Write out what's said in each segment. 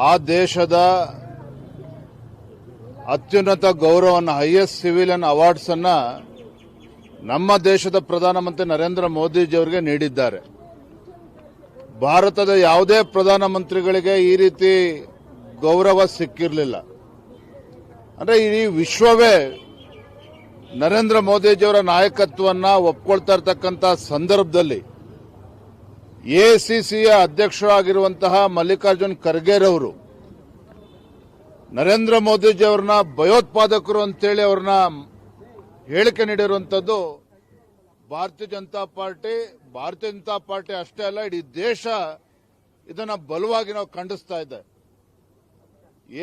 ಆ ದೇಶದ ಅತ್ಯುನ್ನತ ಗೌರವವನ್ನು ಹೈಯೆಸ್ಟ್ ಸಿವಿಲಿಯನ್ ಅವಾರ್ಡ್ಸ್ ಅನ್ನ ನಮ್ಮ ದೇಶದ ಪ್ರಧಾನಮಂತ್ರಿ ನರೇಂದ್ರ ಮೋದಿಜಿಯವರಿಗೆ ನೀಡಿದ್ದಾರೆ. ಭಾರತದ ಯಾವುದೇ ಪ್ರಧಾನಮಂತ್ರಿಗಳಿಗೆ ಈ ರೀತಿ ಗೌರವ ಸಿಕ್ಕಿರಲಿಲ್ಲ. ಅಂದ್ರೆ ಇಡೀ ವಿಶ್ವವೇ ನರೇಂದ್ರ ಮೋದಿಜಿಯವರ ನಾಯಕತ್ವವನ್ನು ಒಪ್ಕೊಳ್ತಾ ಇರತಕ್ಕಂಥ ಸಂದರ್ಭದಲ್ಲಿ ಎಐಸಿಸಿಯ ಅಧ್ಯಕ್ಷರಾಗಿರುವಂತಹ ಮಲ್ಲಿಕಾರ್ಜುನ್ ಖರ್ಗೆರವರು ನರೇಂದ್ರ ಮೋದಿಜಿಯವರನ್ನ ಭಯೋತ್ಪಾದಕರು ಅಂತೇಳಿ ಅವ್ರನ್ನ ಹೇಳಿಕೆ ನೀಡಿರುವಂಥದ್ದು ಭಾರತೀಯ ಜನತಾ ಪಾರ್ಟಿ ಅಷ್ಟೇ ಅಲ್ಲ, ಇಡೀ ದೇಶ ಇದನ್ನ ಬಲವಾಗಿ ನಾವು ಖಂಡಿಸ್ತಾ ಇದೆ.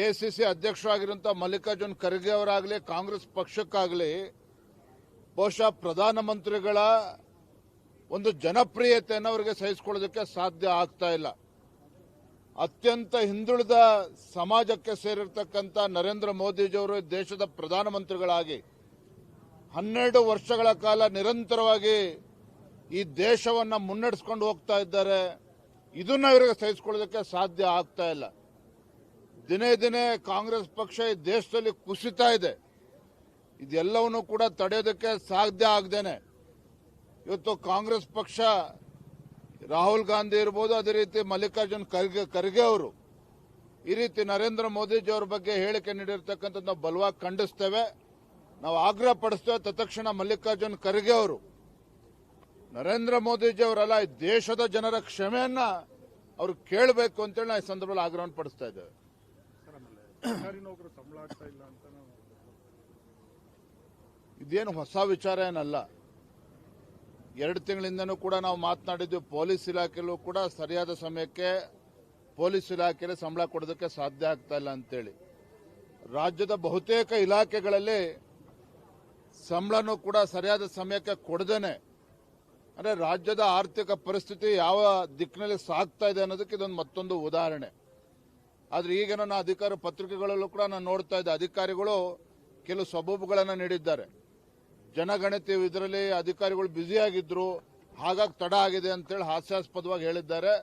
ಎಐಸಿಸಿ ಅಧ್ಯಕ್ಷರಾಗಿರುವಂತಹ ಮಲ್ಲಿಕಾರ್ಜುನ್ ಖರ್ಗೆ ಅವರಾಗಲಿ ಕಾಂಗ್ರೆಸ್ ಪಕ್ಷಕ್ಕಾಗಲಿ ಬಹುಶಃ ಪ್ರಧಾನಮಂತ್ರಿಗಳ ಒಂದು ಜನಪ್ರಿಯತೆಯನ್ನು ಅವರಿಗೆ ಸಹಿಸಿಕೊಳ್ಳೋದಕ್ಕೆ ಸಾಧ್ಯ ಆಗ್ತಾ ಇಲ್ಲ. ಅತ್ಯಂತ ಹಿಂದುಳಿದ ಸಮಾಜಕ್ಕೆ ಸೇರಿರ್ತಕ್ಕಂಥ ನರೇಂದ್ರ ಮೋದಿಜಿಯವರು ದೇಶದ ಪ್ರಧಾನಮಂತ್ರಿಗಳಾಗಿ 12 ವರ್ಷಗಳ ಕಾಲ ನಿರಂತರವಾಗಿ ಈ ದೇಶವನ್ನು ಮುನ್ನಡೆಸ್ಕೊಂಡು ಹೋಗ್ತಾ ಇದ್ದಾರೆ. ಇದನ್ನ ಇವರಿಗೆ ಸಹಿಸಿಕೊಳ್ಳೋದಕ್ಕೆ ಸಾಧ್ಯ ಆಗ್ತಾ ಇಲ್ಲ. ದಿನೇ ದಿನೇ ಕಾಂಗ್ರೆಸ್ ಪಕ್ಷ ಈ ದೇಶದಲ್ಲಿ ಕುಸಿತಾ ಇದೆ. ಇದೆಲ್ಲವನ್ನೂ ಕೂಡ ತಡೆಯೋದಕ್ಕೆ ಸಾಧ್ಯ ಆಗದೇನೆ ಇವತ್ತು ಕಾಂಗ್ರೆಸ್ ಪಕ್ಷ ರಾಹುಲ್ ಗಾಂಧಿ ಇರ್ಬೋದು, ಅದೇ ರೀತಿ ಮಲ್ಲಿಕಾರ್ಜುನ್ ಖರ್ಗೆ ಅವರು ಈ ರೀತಿ ನರೇಂದ್ರ ಮೋದಿಜಿ ಅವರ ಬಗ್ಗೆ ಹೇಳಿಕೆ ನೀಡಿರ್ತಕ್ಕಂಥದ್ದು ನಾವು ಬಲವಾಗಿ ಖಂಡಿಸ್ತೇವೆ. ನಾವು ಆಗ್ರಹ ಪಡಿಸ್ತೇವೆ. ತತ್ಕ್ಷಣ ಮಲ್ಲಿಕಾರ್ಜುನ್ ಖರ್ಗೆ ಅವರು ನರೇಂದ್ರ ಮೋದಿಜಿ ಅವರಲ್ಲ, ಈ ದೇಶದ ಜನರ ಕ್ಷಮೆಯನ್ನ ಅವರು ಕೇಳಬೇಕು ಅಂತೇಳಿ ನಾವು ಈ ಸಂದರ್ಭದಲ್ಲಿ ಆಗ್ರಹವನ್ನು ಪಡಿಸ್ತಾ ಇದ್ದೇವೆ. ಇದೇನು ಹೊಸ ವಿಚಾರ ಏನಲ್ಲ. 2 ತಿಂಗಳಿಂದನೂ ಕೂಡ ನಾವು ಮಾತನಾಡಿದ್ವಿ. ಪೊಲೀಸ್ ಇಲಾಖೆಯಲ್ಲೂ ಕೂಡ ಸರಿಯಾದ ಸಮಯಕ್ಕೆ ಪೊಲೀಸ್ ಇಲಾಖೆಯಲ್ಲಿ ಸಂಬಳ ಕೊಡೋದಕ್ಕೆ ಸಾಧ್ಯ ಆಗ್ತಾ ಇಲ್ಲ ಅಂತೇಳಿ ರಾಜ್ಯದ ಬಹುತೇಕ ಇಲಾಖೆಗಳಲ್ಲಿ ಸಂಬಳನೂ ಕೂಡ ಸರಿಯಾದ ಸಮಯಕ್ಕೆ ಕೊಡದೇನೆ, ಅಂದ್ರೆ ರಾಜ್ಯದ ಆರ್ಥಿಕ ಪರಿಸ್ಥಿತಿ ಯಾವ ದಿಕ್ಕಿನಲ್ಲಿ ಸಾಗ್ತಾ ಇದೆ ಅನ್ನೋದಕ್ಕೆ ಇದೊಂದು ಮತ್ತೊಂದು ಉದಾಹರಣೆ. ಆದ್ರೆ ಈಗ ನನ್ನ ಅಧಿಕಾರಿ ಪತ್ರಿಕೆಗಳಲ್ಲೂ ಕೂಡ ನಾನು ನೋಡ್ತಾ ಇದ್ದೆ, ಅಧಿಕಾರಿಗಳು ಕೆಲವು ಸಬೂಬುಗಳನ್ನು ನೀಡಿದ್ದಾರೆ. ಜನಗಣತಿ ಇದರಲ್ಲಿ ಅಧಿಕಾರಿಗಳು ಬ್ಯುಸಿಯಾಗಿದ್ರು, ಹಾಗಾಗಿ ತಡ ಆಗಿದೆ ಅಂತೇಳಿ ಹಾಸ್ಯಾಸ್ಪದವಾಗಿ ಹೇಳಿದ್ದಾರೆ.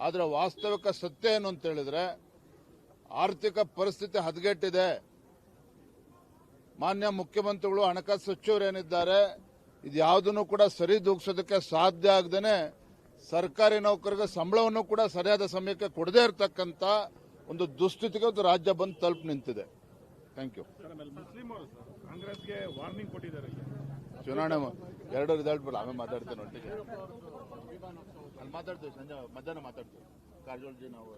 ಆದರೆ ವಾಸ್ತವಿಕ ಸತ್ಯ ಏನು ಅಂತ ಹೇಳಿದ್ರೆ ಆರ್ಥಿಕ ಪರಿಸ್ಥಿತಿ ಹದಗೆಟ್ಟಿದೆ. ಮಾನ್ಯ ಮುಖ್ಯಮಂತ್ರಿಗಳು, ಹಣಕಾಸು ಸಚಿವರು ಏನಿದ್ದಾರೆ, ಇದ್ಯಾವುದನ್ನು ಕೂಡ ಸರಿದೂಗಿಸೋದಕ್ಕೆ ಸಾಧ್ಯ ಆಗದೇನೆ ಸರ್ಕಾರಿ ನೌಕರರಿಗೆ ಸಂಬಳವನ್ನು ಕೂಡ ಸರಿಯಾದ ಸಮಯಕ್ಕೆ ಕೊಡದೇ ಇರತಕ್ಕಂತ ಒಂದು ದುಸ್ಥಿತಿಗೆ ಒಂದು ರಾಜ್ಯ ಬಂದು ತಲುಪಿ ನಿಂತಿದೆ. Thank you. ಕಾಂಗ್ರೆಸ್ಗೆ ವಾರ್ನಿಂಗ್ ಕೊಟ್ಟಿದ್ದಾರೆ. ಚುನಾವಣೆ 2 ರಿಸಲ್ಟ್ ಬರಲ್ಲ, ಆಮೇಲೆ ಮಾತಾಡ್ತೇನೆ. ಒಟ್ಟಿಗೆ ಅಲ್ಲಿ ಮಾತಾಡ್ತೀವಿ, ಸಂಜೆ ಮಧ್ಯಾಹ್ನ ಮಾತಾಡ್ತೀವಿ. ಕಾರಜೋಳಜಿ ನಾವು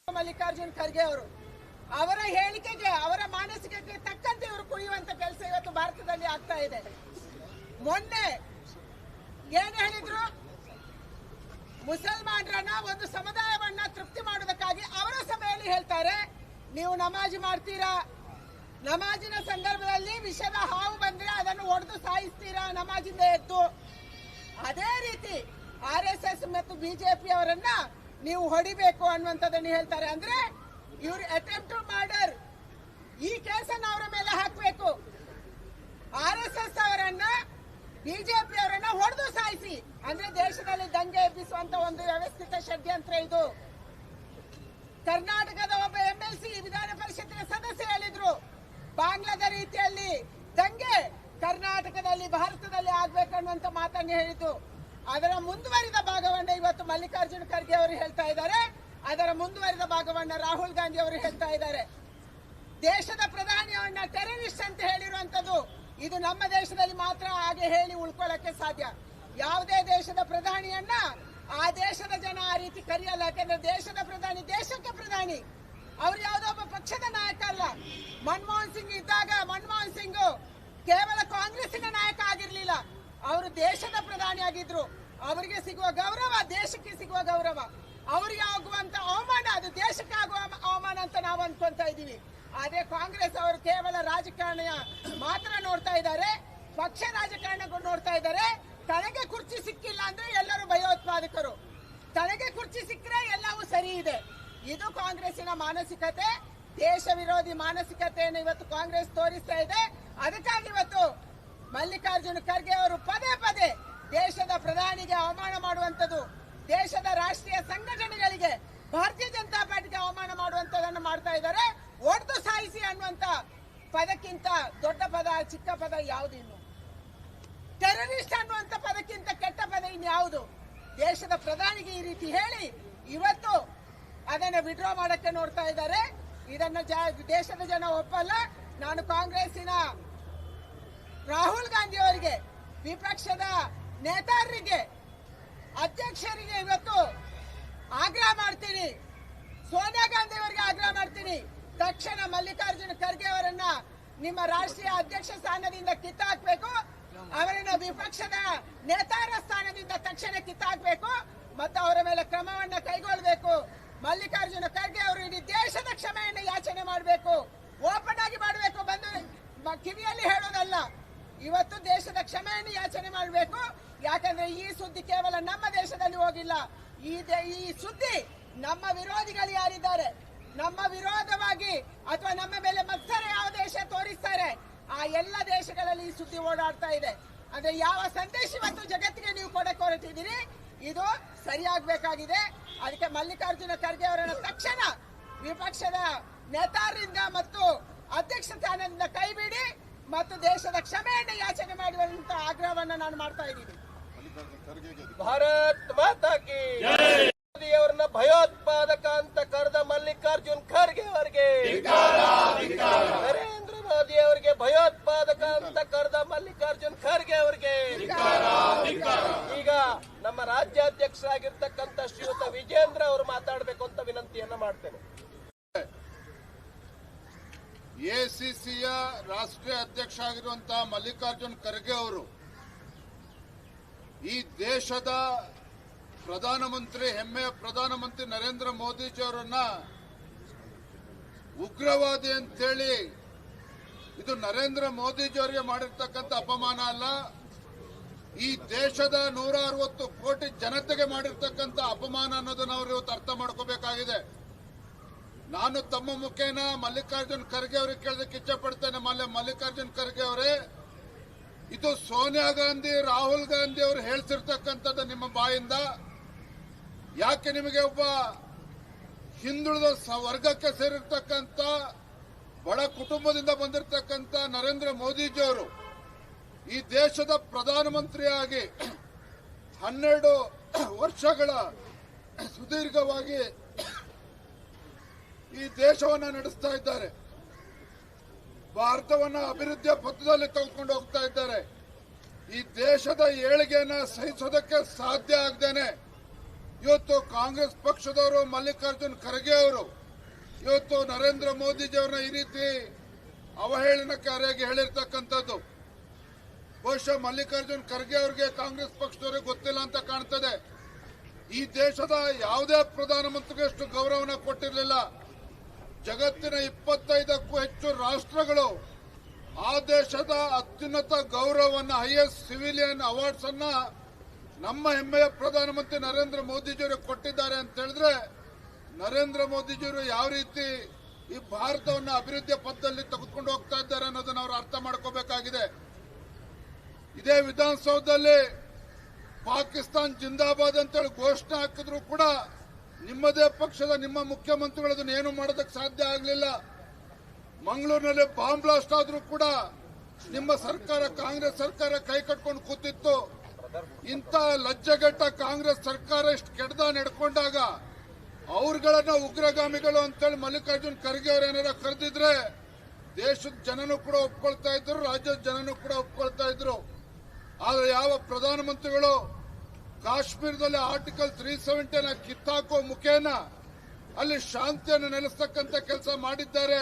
ಮಲ್ಲಿಕಾರ್ಜುನ್ ಖರ್ಗೆ ಅವರು ಅವರ ಹೇಳಿಕೆಗೆ, ಅವರ ಮಾನಸಿಕತೆಗೆ ತಕ್ಕಂತೆ ಇವರು ಕುಣಿಯುವಂತ ಕೆಲಸ ಇವತ್ತು ಭಾರತದಲ್ಲಿ ಆಗ್ತಾ ಇದೆ. ಮೊನ್ನೆ ಏನ್ ಹೇಳಿದ್ರು, ಮುಸಲ್ಮಾನರನ್ನ ಒಂದು ಸಮುದಾಯವನ್ನ ತೃಪ್ತಿ ಮಾಡೋದಕ್ಕಾಗಿ ಅವರ ಸಭೆಯಲ್ಲಿ ಹೇಳ್ತಾರೆ, ನೀವು ನಮಾಜ್ ಮಾಡ್ತೀರಾ, ನಮಾಜಿನ ಸಂದರ್ಭದಲ್ಲಿ ವಿಷದ ಹಾವು ಬಂದ್ರೆ ಅದನ್ನು ಒಡೆದು ಸಾಯಿಸ್ತೀರಾ ನಮಾಜಿಂದ ಎದ್ದು. ಅದೇ ರೀತಿ RSS ಮತ್ತು ಬಿಜೆಪಿ ಅವರನ್ನ ನೀವು ಹೊಡಿಬೇಕು ಅನ್ನುವಂಥದ್ದನ್ನು ಹೇಳ್ತಾರೆ. ಅಂದ್ರೆ ಇವರು ಅಟೆಂಪ್ಟ್ ಟು ಮರ್ಡರ್ ಈ ಕೇಸನ್ನು ಅವರ ಮೇಲೆ ಹಾಕಬೇಕು. RSS ಅವರನ್ನ, ಬಿಜೆಪಿ ಅವರನ್ನ ಹೊಡೆದು ಸಾಯಿಸಿ ಅಂದ್ರೆ ದೇಶದಲ್ಲಿ ದಂಗೆ ಎಬ್ಬಿಸುವಂತ ಒಂದು ವ್ಯವಸ್ಥಿತ ಷಡ್ಯಂತ್ರ ಇದು. ಕರ್ನಾಟಕದ ಒಬ್ಬ MLC ವಿಧಾನ ಪರಿಷತ್ತಿನ ಸದಸ್ಯ ಹೇಳಿದ್ರು, ಬಾಂಗ್ಲಾದ ರೀತಿಯಲ್ಲಿ ದಂಗೆ ಕರ್ನಾಟಕದಲ್ಲಿ ಭಾರತದಲ್ಲಿ ಆಗ್ಬೇಕನ್ನುವಂತ ಮಾತನ್ನು ಹೇಳಿದ್ದು. ಅದರ ಮುಂದುವರಿದ ಭಾಗವನ್ನ ಇವತ್ತು ಮಲ್ಲಿಕಾರ್ಜುನ್ ಖರ್ಗೆ ಅವರು ಹೇಳ್ತಾ ಇದ್ದಾರೆ. ಅದರ ಮುಂದುವರಿದ ಭಾಗವನ್ನ ರಾಹುಲ್ ಗಾಂಧಿ ಅವರು ಹೇಳ್ತಾ ಇದ್ದಾರೆ. ದೇಶದ ಪ್ರಧಾನಿಯವನ್ನ ಟೆರರಿಸ್ಟ್ ಅಂತ ಹೇಳಿರುವಂತದ್ದು ಇದು ನಮ್ಮ ದೇಶದಲ್ಲಿ ಮಾತ್ರ ಹಾಗೆ ಹೇಳಿ ಉಳ್ಕೊಳ್ಳಕ್ಕೆ ಸಾಧ್ಯ. ಯಾವುದೇ ದೇಶದ ಪ್ರಧಾನಿಯನ್ನ ಆ ದೇಶದ ಜನ ಆ ರೀತಿ ಕರೆಯಲ್ಲ. ಯಾಕಂದ್ರೆ ದೇಶದ ಪ್ರಧಾನಿ ದೇಶಕ್ಕೆ ಪ್ರಧಾನಿ, ಅವ್ರು ಯಾವುದೋ ಒಬ್ಬ ಪಕ್ಷದ ನಾಯಕ ಅಲ್ಲ. ಮನಮೋಹನ್ ಸಿಂಗ್ ಇದ್ದಾಗ ಮನಮೋಹನ್ ಸಿಂಗ್ ಕೇವಲ ಕಾಂಗ್ರೆಸ್ಸಿನ ನಾಯಕ ಆಗಿರ್ಲಿಲ್ಲ, ಅವರು ದೇಶದ ಪ್ರಧಾನಿ ಆಗಿದ್ರು. ಅವರಿಗೆ ಸಿಗುವ ಗೌರವ ದೇಶಕ್ಕೆ ಸಿಗುವ ಗೌರವ, ಅವರಿಗೆ ಆಗುವಂತ ಅವಮಾನ ಅದು ದೇಶಕ್ಕೆ ಆಗುವ ಅವಮಾನ ಅಂತ ನಾವು ಅನ್ಕೊಂತ ಇದ್ದೀವಿ. ಆದ್ರೆ ಕಾಂಗ್ರೆಸ್ ಅವರು ಕೇವಲ ರಾಜಕಾರಣ ಮಾತ್ರ ನೋಡ್ತಾ ಇದ್ದಾರೆ, ಪಕ್ಷ ರಾಜಕಾರಣಗಳು ನೋಡ್ತಾ ಇದ್ದಾರೆ. ತನಗೆ ಕುರ್ಚಿ ಸಿಕ್ಕಿಲ್ಲ ಅಂದ್ರೆ ಎಲ್ಲರೂ ಭಯೋತ್ಪಾದಕರು, ತನಗೆ ಕುರ್ಚಿ ಸಿಕ್ಕರೆ ಎಲ್ಲವೂ ಸರಿ ಇದೆ. ಇದು ಕಾಂಗ್ರೆಸ್ಸಿನ ಮಾನಸಿಕತೆ, ದೇಶ ವಿರೋಧಿ ಮಾನಸಿಕತೆಯನ್ನು ಇವತ್ತು ಕಾಂಗ್ರೆಸ್ ತೋರಿಸ್ತಾ ಇದೆ. ಅದಕ್ಕಾಗಿ ಇವತ್ತು ಮಲ್ಲಿಕಾರ್ಜುನ ಖರ್ಗೆ ಅವರು ಪದೇ ಪದೇ ದೇಶದ ಪ್ರಧಾನಿಗೆ ಅವಮಾನ ಮಾಡುವಂತದ್ದು, ದೇಶದ ರಾಷ್ಟ್ರೀಯ ಸಂಘಟನೆಗಳಿಗೆ, ಭಾರತೀಯ ಜನತಾ ಪಾರ್ಟಿಗೆ ಅವಮಾನ ಮಾಡುವಂತದನ್ನು ಮಾಡ್ತಾ ಇದ್ದಾರೆ. ಒಡೆದು ಸಾಯಿಸಿ ಅನ್ನುವಂತ ಪದಕ್ಕಿಂತ ದೊಡ್ಡ ಪದ, ಚಿಕ್ಕ ಪದ ಯಾವುದು? ಇನ್ನು ಟೆರರಿಸ್ಟ್ ಅನ್ನುವಂತ ಪದಕ್ಕಿಂತ ಕೆಟ್ಟ ಪದ ಇನ್ಯಾವುದು? ದೇಶದ ಪ್ರಧಾನಿಗೆ ಈ ರೀತಿ ಹೇಳಿ ಇವತ್ತು ಅದನ್ನ ವಿಡ್ರಾ ಮಾಡಕ್ಕೆ ನೋಡ್ತಾ ಇದ್ದಾರೆ. ಇದನ್ನ ದೇಶದ ಜನ ಒಪ್ಪಲ್ಲ. ನಾನು ಕಾಂಗ್ರೆಸ್ಸಿನ ರಾಹುಲ್ ಗಾಂಧಿ ಅವರಿಗೆ, ವಿಪಕ್ಷದ ನೇತಾರರಿಗೆ, ಅಧ್ಯಕ್ಷರಿಗೆ ಇವತ್ತು ಆಗ್ರಹ ಮಾಡ್ತೀನಿ, ಸೋನಿಯಾ ಗಾಂಧಿ ಅವರಿಗೆ ಆಗ್ರಹ ಮಾಡ್ತೀನಿ, ತಕ್ಷಣ ಮಲ್ಲಿಕಾರ್ಜುನ ಖರ್ಗೆ ಅವರನ್ನ ನಿಮ್ಮ ರಾಷ್ಟ್ರೀಯ ಅಧ್ಯಕ್ಷ ಸ್ಥಾನದಿಂದ ಕಿತ್ತಾಕ್ಬೇಕು, ಅವರನ್ನ ವಿಪಕ್ಷದ ನೇತಾರ ಸ್ಥಾನದಿಂದ ತಕ್ಷಣ ಕಿತ್ತಾಕ್ಬೇಕು ಮತ್ತು ಅವರ ಮೇಲೆ ಕ್ರಮವನ್ನ ಕೈಗೊಳ್ಳಬೇಕು. ಮಲ್ಲಿಕಾರ್ಜುನ ಖರ್ಗೆ ಅವರು ಇಡೀ ದೇಶದ ಕ್ಷಮೆಯನ್ನು ಯಾಚನೆ ಮಾಡಬೇಕು, ಓಪನ್ ಆಗಿ ಮಾಡಬೇಕು, ಬಂದು ಕಿವಿಯಲ್ಲಿ ಹೇಳೋದಲ್ಲ. ಇವತ್ತು ದೇಶದ ಕ್ಷಮೆಯನ್ನು ಯಾಚನೆ ಮಾಡಬೇಕು. ಯಾಕಂದ್ರೆ ಈ ಸುದ್ದಿ ಕೇವಲ ನಮ್ಮ ದೇಶದಲ್ಲಿ ಹೋಗಿಲ್ಲ, ಈ ಸುದ್ದಿ ನಮ್ಮ ವಿರೋಧಿಗಳು ಯಾರಿದ್ದಾರೆ, ನಮ್ಮ ವಿರೋಧವಾಗಿ ಅಥವಾ ನಮ್ಮ ಮೇಲೆ ಮತ್ಸರ ಯಾವ ದೇಶ ತೋರಿಸ್ತಾರೆ ಆ ಎಲ್ಲ ದೇಶಗಳಲ್ಲಿ ಈ ಸುದ್ದಿ ಓಡಾಡ್ತಾ ಇದೆ. ಅಂದ್ರೆ ಯಾವ ಸಂದೇಶ ಇವತ್ತು ಜಗತ್ತಿಗೆ ನೀವು ಕೊಡಕ್ಕೆ ಹೊರಟಿದ್ದೀರಿ, ಇದು ಸರಿಯಾಗಬೇಕಾಗಿದೆ. ಅದಕ್ಕೆ ಮಲ್ಲಿಕಾರ್ಜುನ ಖರ್ಗೆ ಅವರನ್ನ ತಕ್ಷಣ ವಿಪಕ್ಷದ ನೇತಾರರಿಂದ ಮತ್ತು ಅಧ್ಯಕ್ಷ ಸ್ಥಾನದಿಂದ ಕೈಬಿಡಿ ಮತ್ತು ದೇಶದ ಕ್ಷಮೆಯನ್ನು ಯಾಚನೆ ಮಾಡುವಂತ ಆಗ್ರಹವನ್ನ ನಾನು ಮಾಡ್ತಾ ಇದ್ದೀನಿ. ಭಾರತ್ ಮಾತಾ ಕಿ ಅವರನ್ನ ಭಯೋತ್ಪಾದಕ ಅಂತ ಕರೆದ ಮಲ್ಲಿಕಾರ್ಜುನ್ ಖರ್ಗೆ ಅವರಿಗೆ, ನರೇಂದ್ರ ಮೋದಿ ಅವರಿಗೆ ಭಯೋತ್ಪಾದಕ ಅಂತ ಕರೆದ ಮಲ್ಲಿಕಾರ್ಜುನ್ ಖರ್ಗೆ ಅವರಿಗೆ ಈಗ ನಮ್ಮ ರಾಜ್ಯಾಧ್ಯಕ್ಷರಾಗಿರ್ತಕ್ಕಂಥ ಶ್ರೀಯುತ ವಿಜೇಂದ್ರ ಅವರು ಮಾತಾಡಬೇಕು ಅಂತ ವಿನಂತಿಯನ್ನ ಮಾಡ್ತೇನೆ. ಎಸಿಸಿಯ ರಾಷ್ಟ್ರೀಯ ಅಧ್ಯಕ್ಷ ಆಗಿರುವಂತಹ ಮಲ್ಲಿಕಾರ್ಜುನ್ ಖರ್ಗೆ ಅವರು ಈ ದೇಶದ ಪ್ರಧಾನಮಂತ್ರಿ, ಹೆಮ್ಮೆಯ ಪ್ರಧಾನಮಂತ್ರಿ ನರೇಂದ್ರ ಮೋದಿಜಿ ಅವರನ್ನ ಉಗ್ರವಾದಿ ಅಂತೇಳಿ, ಇದು ನರೇಂದ್ರ ಮೋದಿಜಿ ಅವರಿಗೆ ಮಾಡಿರ್ತಕ್ಕಂಥ ಅಪಮಾನ ಅಲ್ಲ, ಈ ದೇಶದ 160 ಕೋಟಿ ಜನತೆಗೆ ಮಾಡಿರ್ತಕ್ಕಂಥ ಅಪಮಾನ ಅನ್ನೋದನ್ನ ಅವರು ಇವತ್ತು ಅರ್ಥ ಮಾಡ್ಕೋಬೇಕಾಗಿದೆ. ನಾನು ತಮ್ಮ ಮುಖೇನ ಮಲ್ಲಿಕಾರ್ಜುನ್ ಖರ್ಗೆ ಅವರಿಗೆ ಕೇಳೋದಕ್ಕೆ ಇಚ್ಛಪಡ್ತೇನೆ. ಮಲ್ಲಿಕಾರ್ಜುನ್ ಖರ್ಗೆ ಅವರೇ, ಇದು ಸೋನಿಯಾ ಗಾಂಧಿ, ರಾಹುಲ್ ಗಾಂಧಿ ಅವರು ಹೇಳ್ತಿರ್ತಕ್ಕಂಥದ್ದು ನಿಮ್ಮ ಬಾಯಿಂದ. ಯಾಕೆ ನಿಮಗೆ ಒಬ್ಬ ಹಿಂದುಳಿದ ವರ್ಗಕ್ಕೆ ಸೇರಿರ್ತಕ್ಕಂಥ ಬಡ ಕುಟುಂಬದಿಂದ ಬಂದಿರತಕ್ಕಂಥ ನರೇಂದ್ರ ಮೋದಿಜಿ ಅವರು ಈ ದೇಶದ ಪ್ರಧಾನಮಂತ್ರಿಯಾಗಿ 12 ವರ್ಷಗಳ ಸುದೀರ್ಘವಾಗಿ ಈ ದೇಶವನ್ನ ನಡೆಸ್ತಾ ಇದ್ದಾರೆ, ಭಾರತವನ್ನ ಅಭಿವೃದ್ಧಿಯ ಪಥದಲ್ಲಿ ತೆಗೆದುಕೊಂಡು ಹೋಗ್ತಾ ಇದ್ದಾರೆ. ಈ ದೇಶದ ಏಳಿಗೆಯನ್ನ ಸಹಿಸೋದಕ್ಕೆ ಸಾಧ್ಯ ಆಗದೇನೆ ಇವತ್ತು ಕಾಂಗ್ರೆಸ್ ಪಕ್ಷದವರು, ಮಲ್ಲಿಕಾರ್ಜುನ್ ಖರ್ಗೆ ಅವರು ಇವತ್ತು ನರೇಂದ್ರ ಮೋದಿಜಿ ಅವರನ್ನ ಈ ರೀತಿ ಅವಹೇಳನಕಾರಿಯಾಗಿ ಹೇಳಿರ್ತಕ್ಕಂಥದ್ದು. ಬಹುಶಃ ಮಲ್ಲಿಕಾರ್ಜುನ್ ಖರ್ಗೆ ಅವರಿಗೆ ಕಾಂಗ್ರೆಸ್ ಪಕ್ಷದವರಿಗೆ ಗೊತ್ತಿಲ್ಲ ಅಂತ ಕಾಣ್ತದೆ. ಈ ದೇಶದ ಯಾವುದೇ ಪ್ರಧಾನಮಂತ್ರಿಗೆ ಗೌರವನ ಕೊಟ್ಟಿರಲಿಲ್ಲ. ಜಗತ್ತಿನ 25ಕ್ಕೂ ಹೆಚ್ಚು ರಾಷ್ಟ್ರಗಳು ಆ ದೇಶದ ಅತ್ಯುನ್ನತ ಗೌರವವನ್ನು, ಹೈಯೆಸ್ಟ್ ಸಿವಿಲಿಯನ್ ಅವಾರ್ಡ್ಸ್ ಅನ್ನ ನಮ್ಮ ಹೆಮ್ಮೆಯ ಪ್ರಧಾನಮಂತ್ರಿ ನರೇಂದ್ರ ಮೋದಿಜಿಯವರು ಕೊಟ್ಟಿದ್ದಾರೆ ಅಂತ ಹೇಳಿದ್ರೆ, ನರೇಂದ್ರ ಮೋದಿಜಿಯವರು ಯಾವ ರೀತಿ ಈ ಭಾರತವನ್ನು ಅಭಿವೃದ್ಧಿಯ ಪಥದಲ್ಲಿ ತೆಗೆದುಕೊಂಡು ಹೋಗ್ತಾ ಇದ್ದಾರೆ ಅನ್ನೋದನ್ನ ಅವರು ಅರ್ಥ ಮಾಡ್ಕೋಬೇಕಾಗಿದೆ. ಇದೇ ವಿಧಾನಸೌಧದಲ್ಲಿ ಪಾಕಿಸ್ತಾನ್ ಜಿಂದಾಬಾದ್ ಅಂತೇಳಿ ಘೋಷಣೆ ಹಾಕಿದ್ರು ಕೂಡ ನಿಮ್ಮದೇ ಪಕ್ಷದ ನಿಮ್ಮ ಮುಖ್ಯಮಂತ್ರಿಗಳು ಅದನ್ನು ಏನು ಮಾಡೋದಕ್ಕೆ ಸಾಧ್ಯ ಆಗಲಿಲ್ಲ. ಮಂಗಳೂರಿನಲ್ಲಿ ಬಾಂಬ್ ಬ್ಲಾಸ್ಟ್ ಆದ್ರೂ ಕೂಡ ನಿಮ್ಮ ಸರ್ಕಾರ, ಕಾಂಗ್ರೆಸ್ ಸರ್ಕಾರ ಕೈ ಕಟ್ಕೊಂಡು ಕೂತಿತ್ತು. ಇಂಥ ಲಜ್ಜೆಗೆಟ್ಟ ಕಾಂಗ್ರೆಸ್ ಸರ್ಕಾರ ಇಷ್ಟು ಕೆಟ್ಟದ ನಡ್ಕೊಂಡಾಗ ಅವ್ರಗಳನ್ನ ಉಗ್ರಗಾಮಿಗಳು ಅಂತೇಳಿ ಮಲ್ಲಿಕಾರ್ಜುನ್ ಖರ್ಗೆ ಅವರು ಏನಾರ ಕರೆದಿದ್ರೆ ದೇಶದ ಜನನೂ ಕೂಡ ಒಪ್ಕೊಳ್ತಾ ಇದ್ರು, ರಾಜ್ಯದ ಜನನೂ ಕೂಡ ಒಪ್ಕೊಳ್ತಾ ಇದ್ರು. ಆದ್ರೆ ಯಾವ ಪ್ರಧಾನಮಂತ್ರಿಗಳು ಕಾಶ್ಮೀರದಲ್ಲಿ ಆರ್ಟಿಕಲ್ 370 ಕಿತ್ತಾಕೋ ಮುಖೇನ ಅಲ್ಲಿ ಶಾಂತಿಯನ್ನು ನೆಲೆಸ್ತಕ್ಕಂಥ ಕೆಲಸ ಮಾಡಿದ್ದಾರೆ.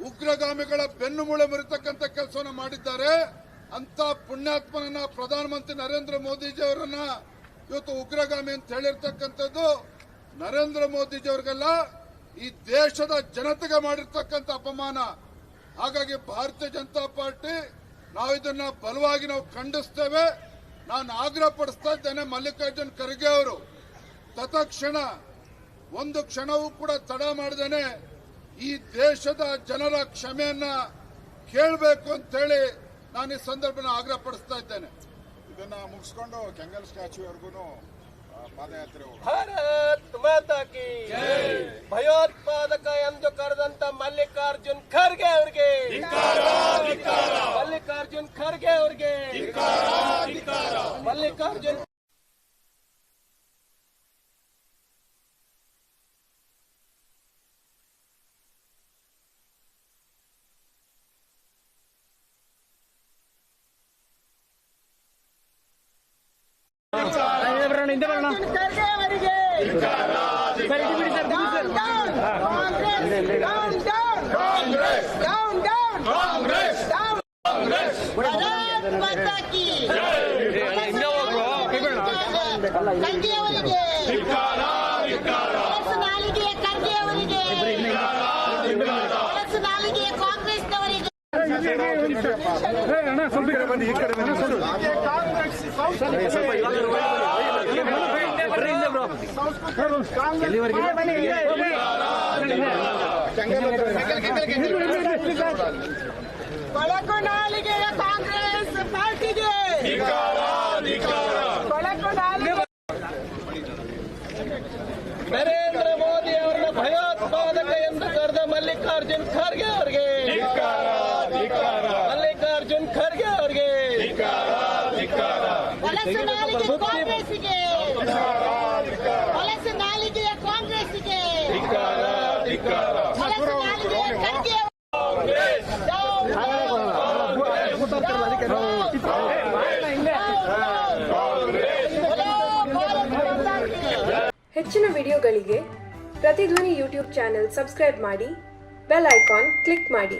ಉಗ್ರಗಾಮಿಗಳ ಬೆನ್ನು ಮೂಳೆ ಮುರಿತಕ್ಕಂಥ ಕೆಲಸವನ್ನು ಮಾಡಿದ್ದಾರೆ. ಅಂತ ಪುಣ್ಯಾತ್ಮನನ್ನ ಪ್ರಧಾನಮಂತ್ರಿ ನರೇಂದ್ರ ಮೋದಿಜಿ ಅವರನ್ನ ಇವತ್ತು ಉಗ್ರಗಾಮಿ ಅಂತ ಹೇಳಿರ್ತಕ್ಕಂಥದ್ದು ನರೇಂದ್ರ ಮೋದಿಜಿ ಅವರಿಗೆಲ್ಲ ಈ ದೇಶದ ಜನತೆಗೆ ಮಾಡಿರ್ತಕ್ಕಂಥ ಅಪಮಾನ. ಹಾಗಾಗಿ ಭಾರತೀಯ ಜನತಾ ಪಾರ್ಟಿ ನಾವು ಇದನ್ನ ಬಲವಾಗಿ ಖಂಡಿಸ್ತೇವೆ. ನಾನು ಆಗ್ರಹ ಪಡಿಸ್ತಾ ಇದ್ದೇನೆ, ಮಲ್ಲಿಕಾರ್ಜುನ್ ಖರ್ಗೆ ಅವರು ತತ್ಕ್ಷಣ ಒಂದು ಕ್ಷಣವೂ ಕೂಡ ತಡ ಮಾಡದೇನೆ ಈ ದೇಶದ ಜನರ ಕ್ಷಮೆಯನ್ನ ಕೇಳಬೇಕು ಅಂತ ಹೇಳಿ ನಾನು ಈ ಸಂದರ್ಭನ ಆಗ್ರಹ ಪಡಿಸ್ತಾ ಇದ್ದೇನೆ. ಇದನ್ನ ಮುಗಿಸ್ಕೊಂಡು ಕೆಂಗಲ್ ಸ್ಟ್ಯಾಚ್ಯೂ ವರ್ಗು ಪಾದಯಾತ್ರೆ ಭಾರತ್ ಮಾತಾ ಕಿ ಭಯೋತ್ಪಾದಕ ಎಂದು ಕರೆದಂತ ಮಲ್ಲಿಕಾರ್ಜುನ್ ಖರ್ಗೆ ಅವರಿಗೆ, ಮಲ್ಲಿಕಾರ್ಜುನ್ ಖರ್ಗೆ ಅವರಿಗೆ, ಮಲ್ಲಿಕಾರ್ಜುನ್ ಖರ್ಗೆ ಅವರಿಗೆ ಕೊಳಕು ನಾಲಿಗೆಯ ಕಾಂಗ್ರೆಸ್ ಪಾರ್ಟಿಗೆ ಕೊಳಕು ನಾಲಿಗೆ. ನರೇಂದ್ರ ಮೋದಿ ಅವರನ್ನ ಭಯೋತ್ಪಾದಕ ಎಂದು ಕರೆದ ಮಲ್ಲಿಕಾರ್ಜುನ್ ಖರ್ಗೆ ಅವರಿಗೆ, ಮಲ್ಲಿಕಾರ್ಜುನ್ ಖರ್ಗೆ ಅವರಿಗೆ, ಕೊಳಕು ನಾಲಿಗೆ ಕಾಂಗ್ರೆಸ್ಗೆ, ಕೊಳಕು ನಾಲಿಗೆಯ ಕಾಂಗ್ರೆಸ್ಗೆ, ಕೊಳಕು ನಾಲಿಗೆಯ ಖರ್ಗೆ ಹೆಚ್ಚಿನ ವಿಡಿಯೋಗಳಿಗೆ ಪ್ರತಿಧ್ವನಿ ಯೂಟ್ಯೂಬ್ ಚಾನೆಲ್ ಸಬ್ಸ್ಕ್ರೈಬ್ ಮಾಡಿ, ಬೆಲ್ ಐಕಾನ್ ಕ್ಲಿಕ್ ಮಾಡಿ.